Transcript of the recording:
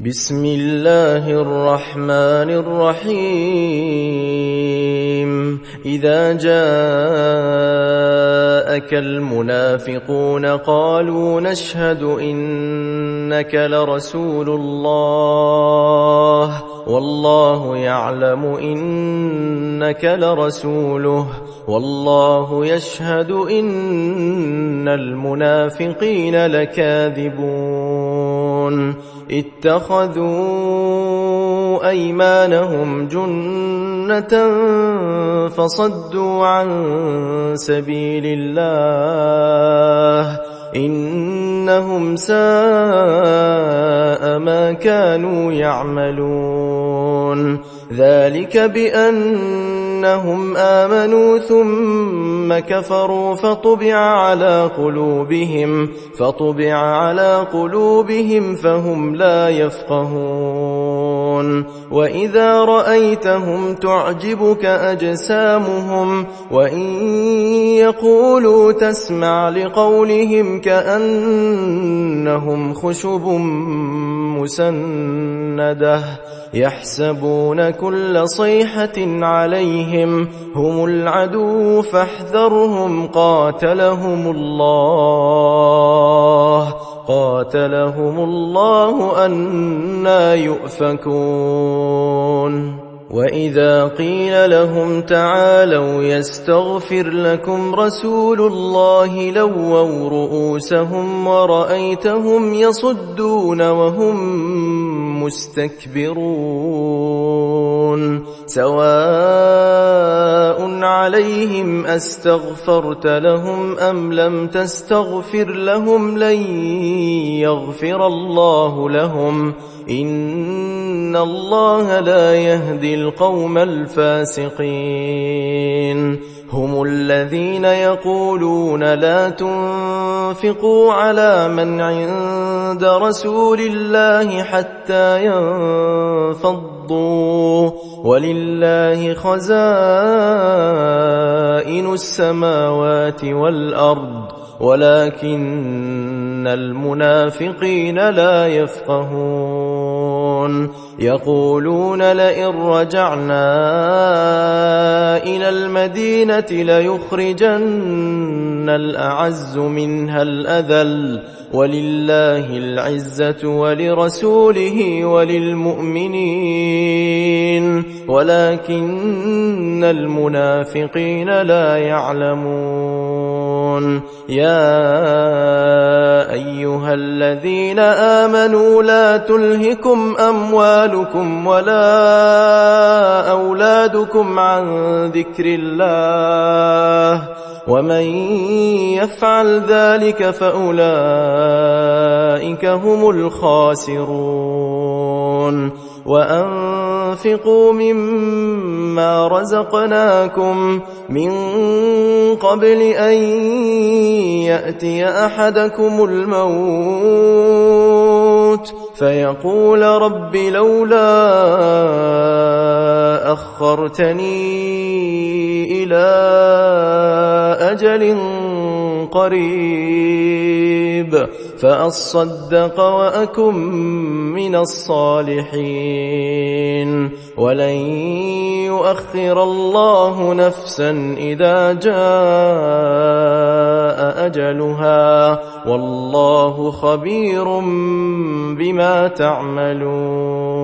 بسم الله الرحمن الرحيم إذا جاءك المنافقون قالوا نشهد إنك لرسول الله والله يعلم إنك لرسوله والله يشهد إن المنافقين لكاذبون اتخذوا أيمانهم جنة فصدوا عن سبيل الله إنهم ساء ما كانوا يعملون ذلك بأنهم آمنوا ثم كفروا فطبع على قلوبهم فهم لا يفقهون وإذا رأيتهم تعجبك أجسامهم وإن يقولوا تسمع لقولهم كأنهم خشب مسندة يحسبون كل صيحة عليهم هم العدو فاحذرهم قاتلهم الله أنى يؤفكون وإذا قيل لهم تعالوا يستغفر لكم رسول الله لووا رؤوسهم ورأيتهم يصدون وهم مستكبرون سواء عليهم أستغفرت لهم أم لم تستغفر لهم لن يغفر الله لهم إن الله لا يهدي القوم الفاسقين هم الذين يقولون لا تنفقوا على من عند رسول الله حتى ينفضوا ولله خزائن السماوات والأرض ولكن المنافقين لا يفقهون يقولون لئن رجعنا إلى المدينة ليخرجن الأعز منها الأذل ولله العزة ولرسوله وللمؤمنين ولكن المنافقين لا يعلمون يا أيها الذين آمنوا لا تلهكم أموالكم ولا أولادكم عن ذكر الله ومن يفعل ذلك فأولئك هم الخاسرون وأنفقوا مما رزقناكم من قبل أن يأتي أحدكم الموت فيقول رب لولا أخرتني إلى أجل قريب فأصدق وأكن من الصالحين ولن يؤخر الله نفسا إذا جاء أجلها والله خبير بما تعملون